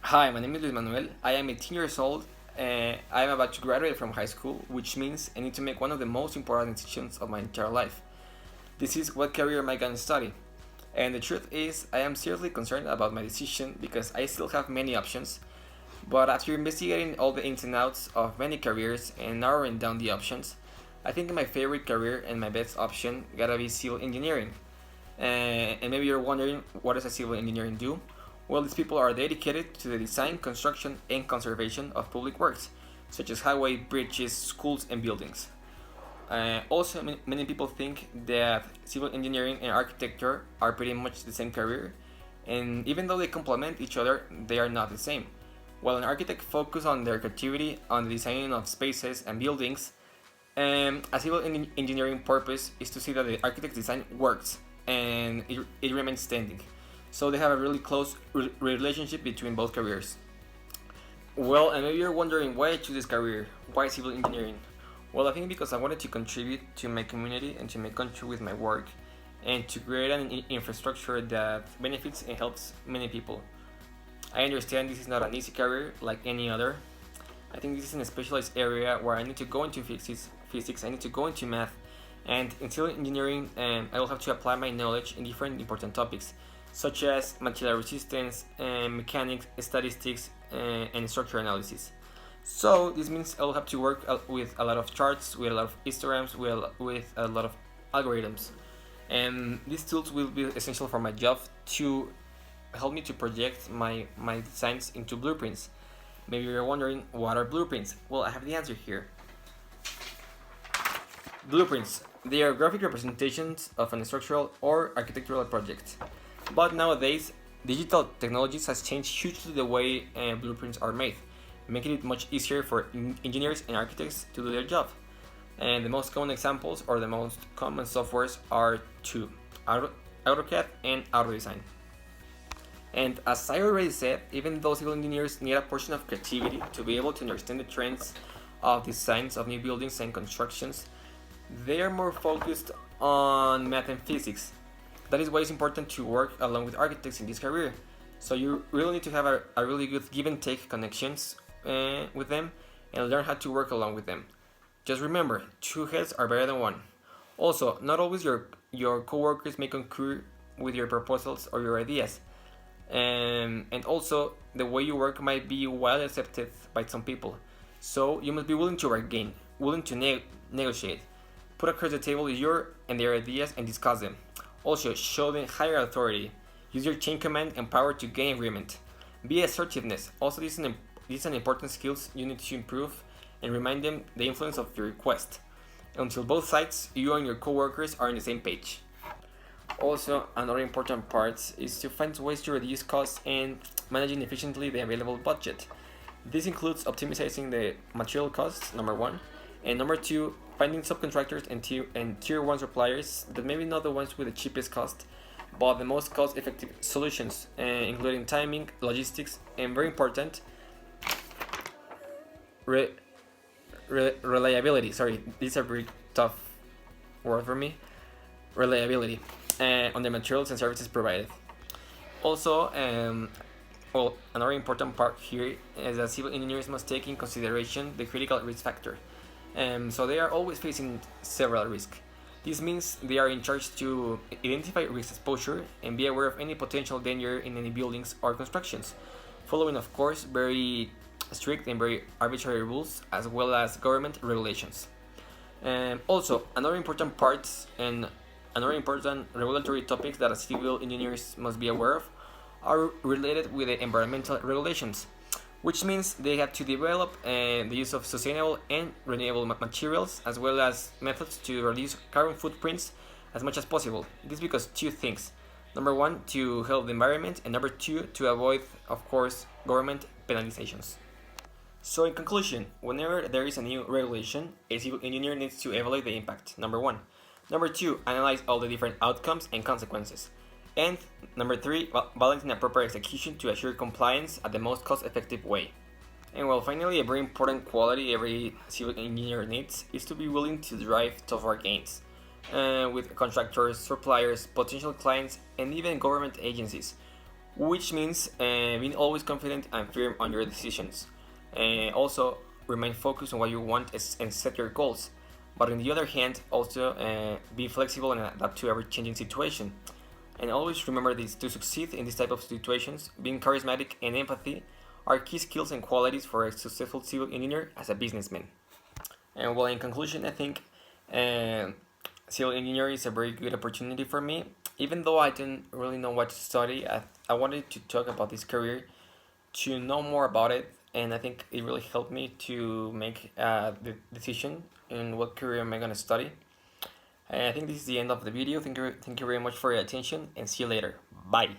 Hi, my name is Manuel. I am 18 years old. I am about to graduate from high school, which means I need to make one of the most important decisions of my entire life. This is what career am I going to study? And the truth is, I am seriously concerned about my decision because I still have many options. But after investigating all the ins and outs of many careers and narrowing down the options, I think my favorite career and my best option gotta be civil engineering. And maybe you're wondering, what does a civil engineering do? Well, these people are dedicated to the design, construction, and conservation of public works, such as highway, bridges, schools, and buildings. Also, many people think that civil engineering and architecture are pretty much the same career, and even though they complement each other, they are not the same. While an architect focuses on their creativity on the designing of spaces and buildings, a civil engineering purpose is to see that the architect's design works and it remains standing. So they have a really close relationship between both careers. Well, and maybe you're wondering why I choose this career. Why civil engineering? Well, I think because I wanted to contribute to my community and to my country with my work, and to create an infrastructure that benefits and helps many people. I understand this is not an easy career like any other. I think this is a specialized area where I need to go into physics, I need to go into math, and in civil engineering, I will have to apply my knowledge in different important topics, such as material resistance, mechanics, statistics, and structure analysis. So this means I'll have to work with a lot of charts, with a lot of histograms, with a lot of algorithms. And these tools will be essential for my job to help me to project my designs into blueprints. Maybe you're wondering, what are blueprints? Well, I have the answer here. Blueprints. They are graphic representations of an structural or architectural project. But nowadays, digital technologies has changed hugely the way blueprints are made, making it much easier for engineers and architects to do their job. And the most common examples or the most common softwares are two: AutoCAD and AutoDesign. And as I already said, even though civil engineers need a portion of creativity to be able to understand the trends of designs of new buildings and constructions, they are more focused on math and physics. That is why it's important to work along with architects in this career. So you really need to have a really good give and take connections with them and learn how to work along with them. Just remember, two heads are better than one. Also, not always your coworkers may concur with your proposals or your ideas. And also, the way you work might be well accepted by some people. So you must be willing to bargain, willing to negotiate. Put across the table your and their ideas and discuss them. Also, show them higher authority. Use your chain command and power to gain agreement. Be assertiveness. Also, this is an important skill you need to improve, and remind them the influence of your request until both sides, you and your coworkers, are on the same page. Also, another important part is to find ways to reduce costs and managing efficiently the available budget. This includes optimizing the material costs, number one, and number two, finding subcontractors and tier 1 suppliers that maybe not the ones with the cheapest cost, but the most cost effective solutions, including timing, logistics, and very important, reliability. Sorry, this is a very tough word for me. Reliability on the materials and services provided. Also, another important part here is that civil engineers must take in consideration the critical risk factor. So they are always facing several risks. This means they are in charge to identify risk exposure and be aware of any potential danger in any buildings or constructions, following, of course, very strict and very arbitrary rules as well as government regulations. Also, another important part and another important regulatory topics that civil engineers must be aware of are related with the environmental regulations, which means they have to develop the use of sustainable and renewable materials as well as methods to reduce carbon footprints as much as possible. This is because two things. Number one, to help the environment, and number two, to avoid, of course, government penalizations. So in conclusion, whenever there is a new regulation, a civil engineer needs to evaluate the impact, number one. Number two, analyze all the different outcomes and consequences. And number three, balancing a proper execution to assure compliance at the most cost-effective way. And well, finally, a very important quality every civil engineer needs is to be willing to drive tough gains with contractors, suppliers, potential clients, and even government agencies, which means being always confident and firm on your decisions. Also, remain focused on what you want and set your goals. But on the other hand, also be flexible and adapt to every changing situation. And always remember this: to succeed in this type of situations, being charismatic and empathy are key skills and qualities for a successful civil engineer as a businessman. And well, in conclusion, I think civil engineering is a very good opportunity for me. Even though I didn't really know what to study, I wanted to talk about this career to know more about it, and I think it really helped me to make the decision in what career am I going to study. And I think this is the end of the video. Thank you very much for your attention, and see you later. Bye.